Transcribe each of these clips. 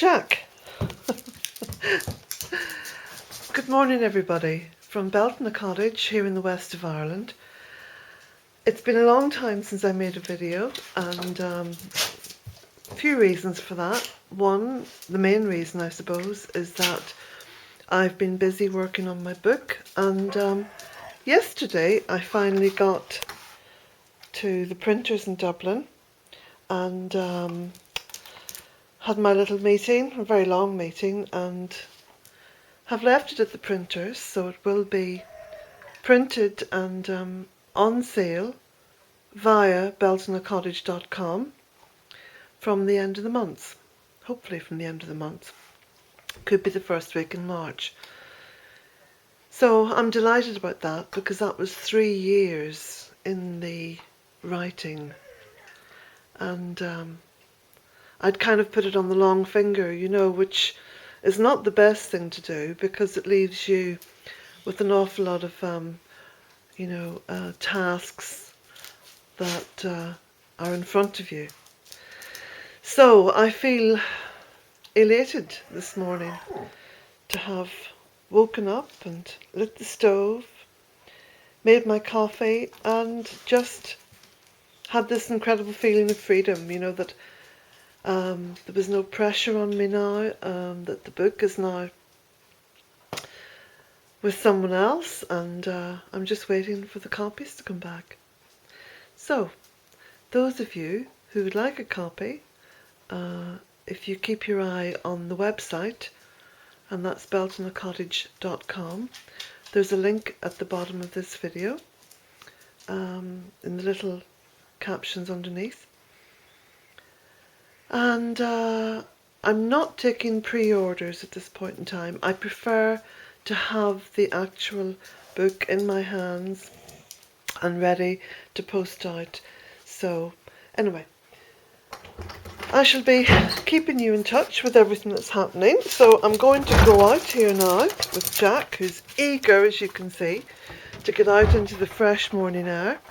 Jack. Good morning everybody from Bealtaine Cottage here in the west of Ireland. It's been a long time since I made a video and a few reasons for that. One, the main reason I suppose, is that I've been busy working on my book, and yesterday I finally got to the printers in Dublin and had my little meeting, a very long meeting, and have left it at the printers, so it will be printed and on sale via bealtainecottage.com from the end of the month. Hopefully from the end of the month. Could be the first week in March. So I'm delighted about that because that was 3 years in the writing, and I'd kind of put it on the long finger, you know, which is not the best thing to do because it leaves you with an awful lot of tasks that are in front of you. So I feel elated this morning to have woken up and lit the stove, made my coffee, and just had this incredible feeling of freedom, you know, that there was no pressure on me now, that the book is now with someone else, and I'm just waiting for the copies to come back. So, those of you who would like a copy, if you keep your eye on the website, and that's bealtainecottage.com, there's a link at the bottom of this video, in the little captions underneath. And I'm not taking pre-orders at this point in time. I prefer to have the actual book in my hands and ready to post out. So anyway, I shall be keeping you in touch with everything that's happening. So I'm going to go out here now with Jack, who's eager, as you can see, to get out into the fresh morning air.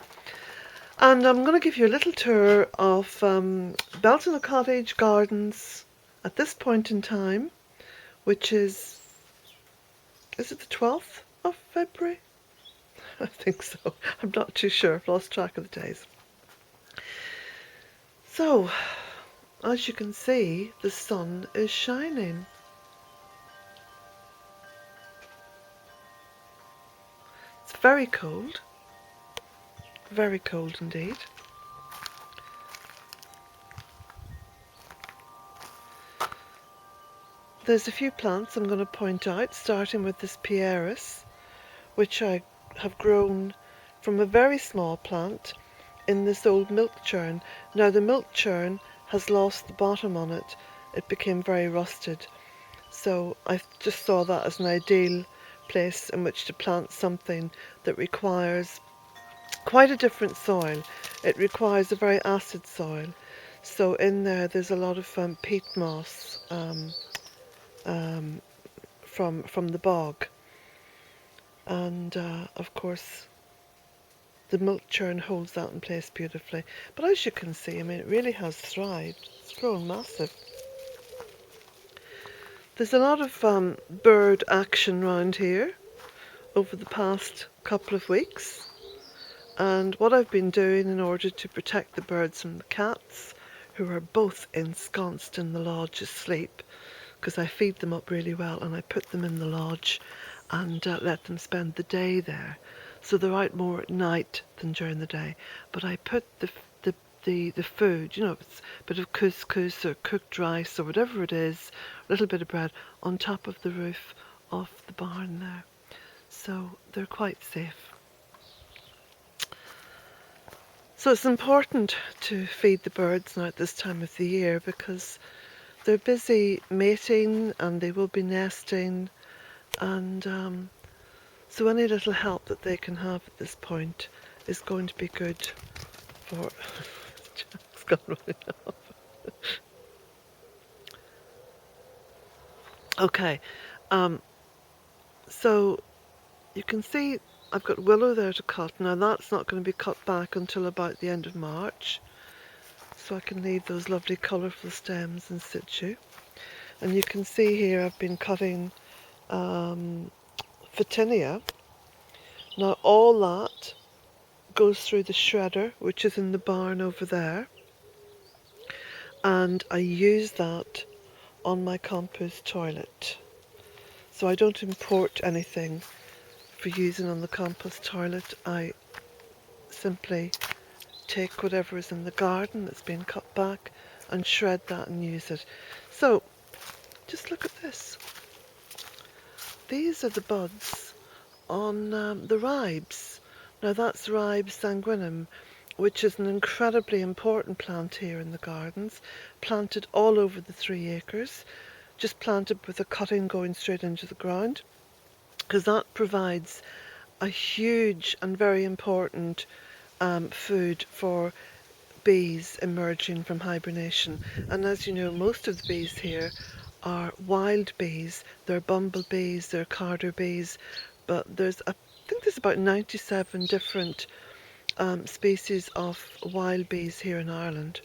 And I'm going to give you a little tour of Bealtaine Cottage Gardens at this point in time, which is it the 12th of February? I think so. I'm not too sure. I've lost track of the days. So, as you can see, the sun is shining. It's very cold. Very cold indeed. There's a few plants I'm going to point out, starting with this Pieris, which I have grown from a very small plant in this old milk churn. Now the milk churn has lost the bottom on it. It became very rusted. So I just saw that as an ideal place in which to plant something that requires quite a different soil. It requires a very acid soil. So in there's a lot of peat moss from the bog, and of course the milk churn holds that in place beautifully. But as you can see, I mean, it really has thrived. It's grown massive. There's a lot of bird action around here over the past couple of weeks. And what I've been doing in order to protect the birds from the cats, who are both ensconced in the lodge asleep, because I feed them up really well and I put them in the lodge and let them spend the day there. So they're out more at night than during the day. But I put the food, you know, it's a bit of couscous or cooked rice or whatever it is, a little bit of bread, on top of the roof of the barn there. So they're quite safe. So it's important to feed the birds now at this time of the year because they're busy mating and they will be nesting, and so any little help that they can have at this point is going to be good for... It's gone running off. Okay, so you can see I've got willow there to cut. Now that's not going to be cut back until about the end of March, so I can leave those lovely colourful stems in situ. And you can see here I've been cutting Photinia. Now all that goes through the shredder, which is in the barn over there, and I use that on my compost toilet. So I don't import anything for using on the compost toilet. I simply take whatever is in the garden that's been cut back and shred that and use it. So just look at this. These are the buds on the ribes. Now that's Ribes sanguinum, which is an incredibly important plant here in the gardens, planted all over the 3 acres, just planted with a cutting going straight into the ground, because that provides a huge and very important food for bees emerging from hibernation. And as you know, most of the bees here are wild bees. They're bumblebees, they're carder bees, but I think there's about 97 different species of wild bees here in Ireland.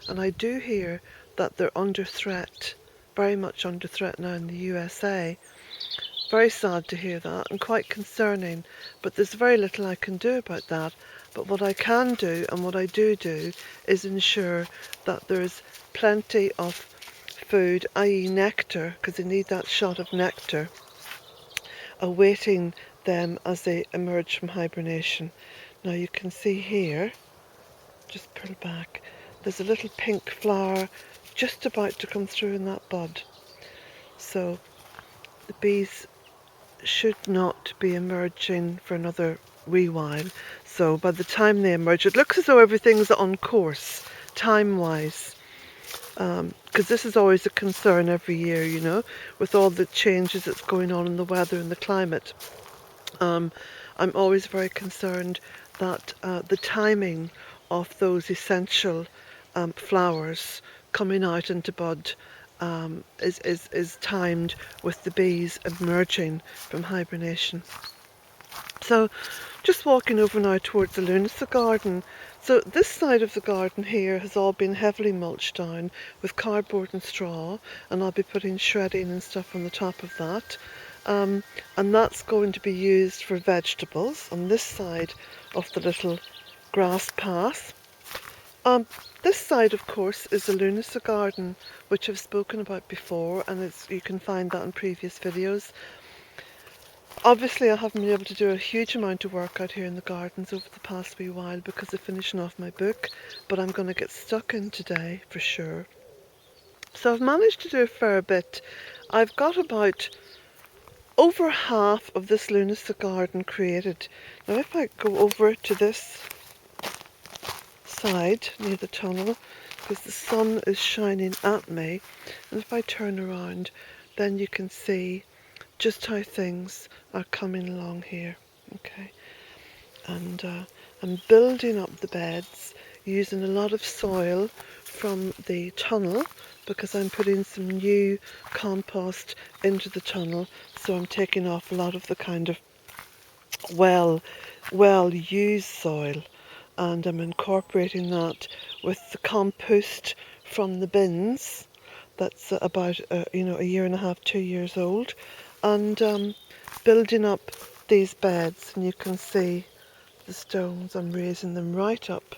And I do hear that they're under threat, very much under threat now in the USA. Very sad to hear that and quite concerning, but there's very little I can do about that. But what I can do, and what I do is ensure that there's plenty of food, i.e. nectar, because they need that shot of nectar, awaiting them as they emerge from hibernation. Now you can see here, just pull back, there's a little pink flower just about to come through in that bud. So the bees should not be emerging for another wee while. So by the time they emerge, it looks as though everything's on course, time-wise. Because this is always a concern every year, you know, with all the changes that's going on in the weather and the climate. I'm always very concerned that the timing of those essential flowers coming out into bud is timed with the bees emerging from hibernation. So just walking over now towards the Lunacy garden. So this side of the garden here has all been heavily mulched down with cardboard and straw, and I'll be putting shredding and stuff on the top of that. And that's going to be used for vegetables on this side of the little grass path. This side, of course, is the Lunacy garden, which I've spoken about before, and you can find that in previous videos. Obviously, I haven't been able to do a huge amount of work out here in the gardens over the past wee while because of finishing off my book, but I'm going to get stuck in today for sure. So I've managed to do a fair bit. I've got about over half of this Lunacy garden created. Now if I go over to this side near the tunnel, because the sun is shining at me, and if I turn around, then you can see just how things are coming along here. Okay, and I'm building up the beds using a lot of soil from the tunnel because I'm putting some new compost into the tunnel, so I'm taking off a lot of the kind of well used soil, and I'm incorporating that with the compost from the bins that's about a year and a half, 2 years old, and building up these beds. And you can see the stones, I'm raising them right up.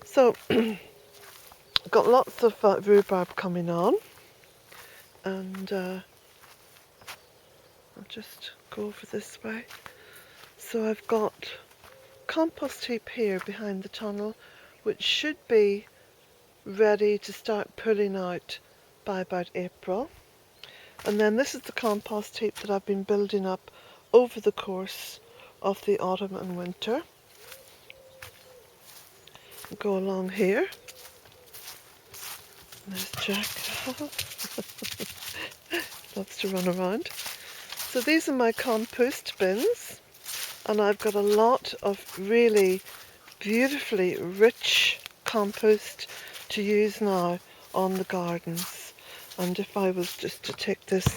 So got lots of rhubarb coming on, and I'll just go over this way. So I've got compost heap here behind the tunnel, which should be ready to start pulling out by about April. And then this is the compost heap that I've been building up over the course of the autumn and winter. Go along here. There's Jack. Loves to run around. So these are my compost bins, and I've got a lot of really beautifully rich compost to use now on the gardens. And if I was just to take this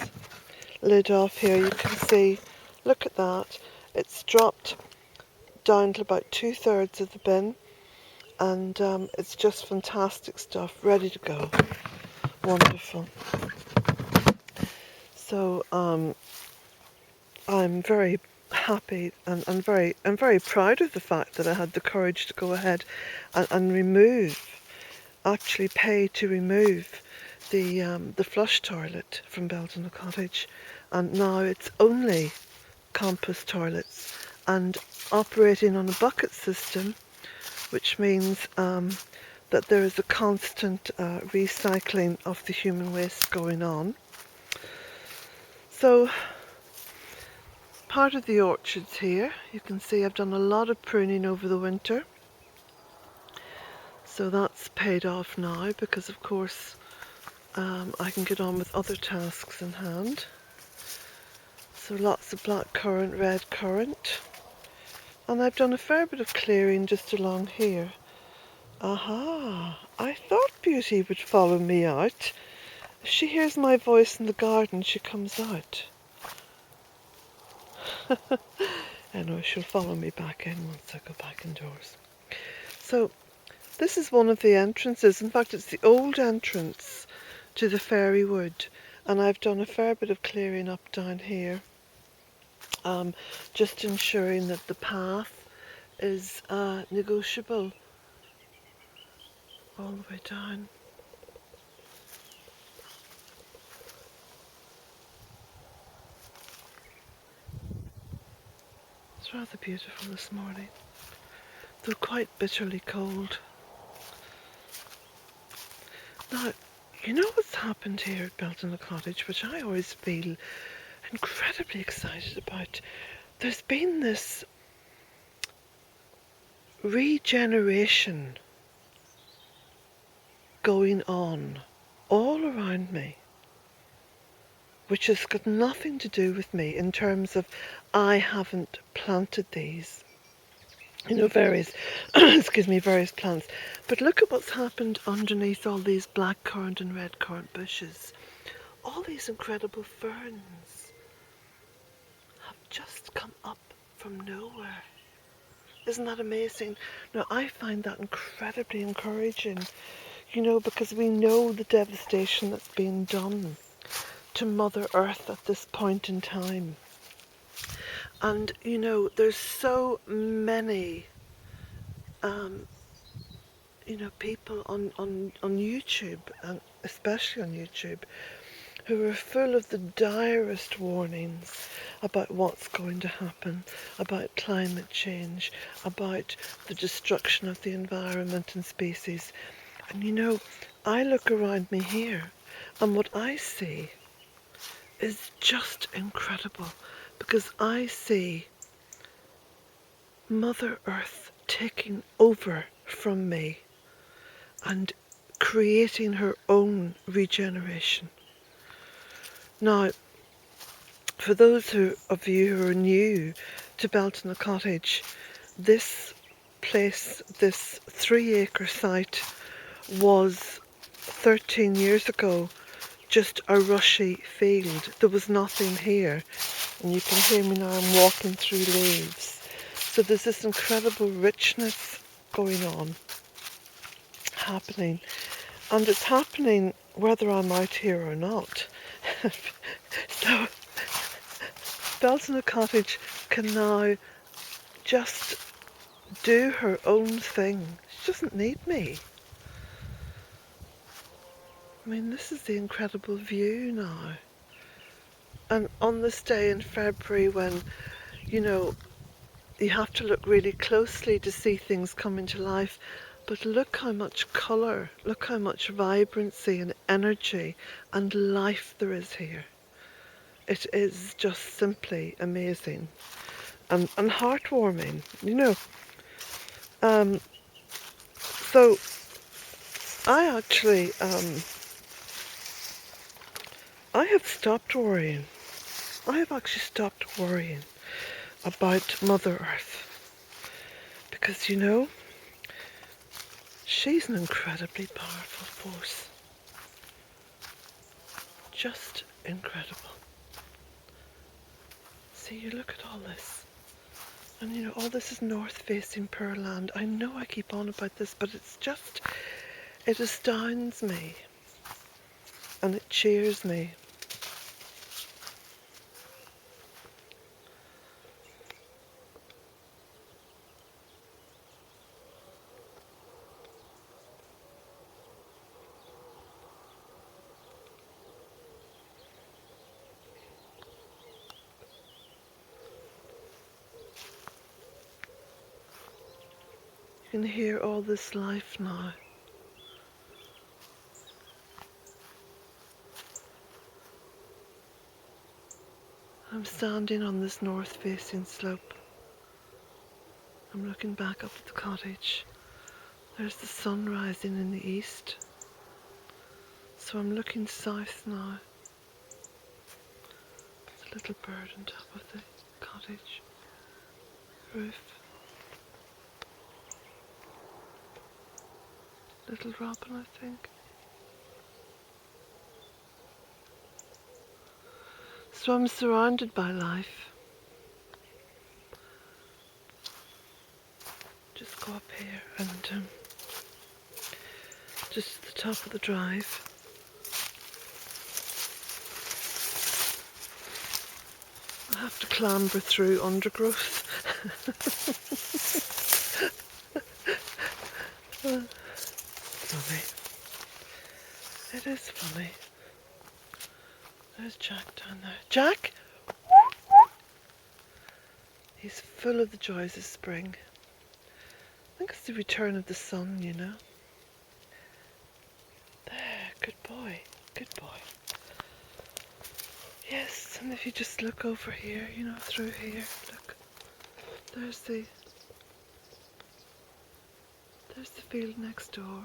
lid off here, you can see, look at that, it's dropped down to about 2/3 of the bin, and it's just fantastic stuff, ready to go. wonderful. So I'm very happy and very proud of the fact that I had the courage to go ahead and actually pay to remove the flush toilet from Bealtaine Cottage, and now it's only compost toilets and operating on a bucket system, which means that there is a constant recycling of the human waste going on. So part of the orchard's here. You can see I've done a lot of pruning over the winter. So that's paid off now because of course I can get on with other tasks in hand. So lots of black currant, red currant. And I've done a fair bit of clearing just along here. Aha! I thought Beauty would follow me out. If she hears my voice in the garden, she comes out. I know she'll follow me back in once I go back indoors. So this is one of the entrances. In fact, it's the old entrance to the fairy wood, and I've done a fair bit of clearing up down here, just ensuring that the path is negotiable all the way down. It's rather beautiful this morning, though quite bitterly cold. Now, you know what's happened here at Bealtaine Cottage, which I always feel incredibly excited about? There's been this regeneration going on all around me, which has got nothing to do with me in terms of I haven't planted these, various, excuse me, various plants. But look at what's happened underneath all these black currant and red currant bushes. All these incredible ferns have just come up from nowhere. Isn't that amazing? Now, I find that incredibly encouraging, because we know the devastation that's being done to Mother Earth at this point in time. And, there's so many, people on YouTube, and especially on YouTube, who are full of the direst warnings about what's going to happen, about climate change, about the destruction of the environment and species. And I look around me here, and what I see is just incredible, because I see Mother Earth taking over from me and creating her own regeneration. Now, for those of you who are new to Bealtaine Cottage, this place, this 3-acre site, was 13 years ago just a rushy field. There was nothing here, and you can hear me now, I'm walking through leaves. So there's this incredible richness going on, happening, and it's happening whether I'm out here or not. So Bealtaine Cottage can now just do her own thing. She doesn't need me. I mean, this is the incredible view now. And on this day in February when, you have to look really closely to see things come into life, but look how much colour, look how much vibrancy and energy and life there is here. It is just simply amazing and heartwarming, So I actually, I have stopped worrying. I have actually stopped worrying about Mother Earth, because she's an incredibly powerful force. Just incredible. See, you look at all this, and all this is north-facing Pearl Land. I know I keep on about this, but it astounds me and it cheers me. You can hear all this life now. I'm standing on this north-facing slope. I'm looking back up at the cottage. There's the sun rising in the east. So I'm looking south now. There's a little bird on top of the cottage roof. Little robin, I think. So I'm surrounded by life. Just go up here and just at the top of the drive. I have to clamber through undergrowth. Funny. It is funny. There's Jack down there. Jack! He's full of the joys of spring. I think it's the return of the sun, you know. There, good boy, good boy. Yes, and if you just look over here, you know, through here, look. There's the field next door.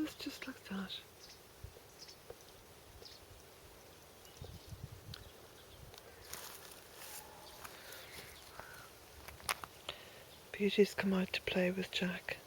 It's just like that. Beauty's come out to play with Jack.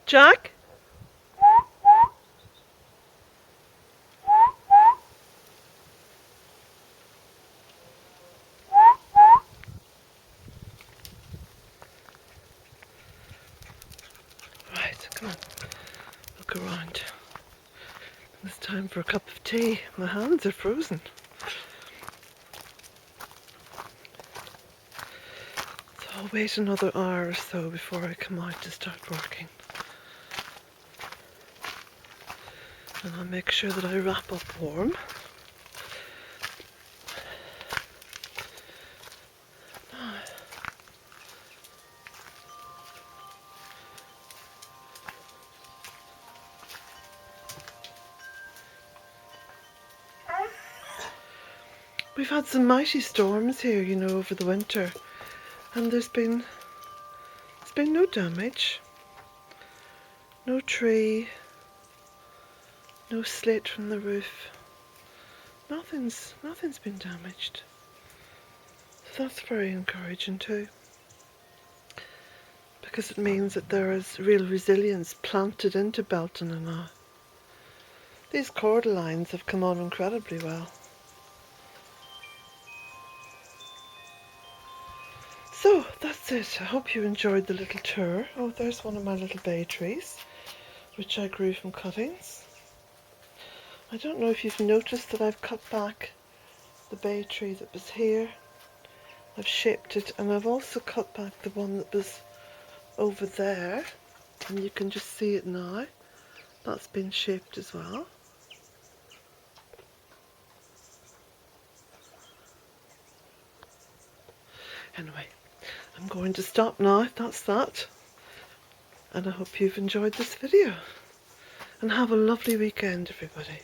Jack? Right, come on. Look around. It's time for a cup of tea. My hands are frozen. So I'll wait another hour or so before I come out to start working. And I'll make sure that I wrap up warm. We've had some mighty storms here, you know, over the winter, and there's been no damage. No tree, no slate from the roof. Nothing's been damaged. So that's very encouraging too, because it means that there is real resilience planted into Bealtaine now. These cordylines have come on incredibly well. So that's it. I hope you enjoyed the little tour. Oh, there's one of my little bay trees, which I grew from cuttings. I don't know if you've noticed that I've cut back the bay tree that was here. I've shaped it, and I've also cut back the one that was over there, and you can just see it now. That's been shaped as well. Anyway, I'm going to stop now. That's that. And I hope you've enjoyed this video. And have a lovely weekend, everybody.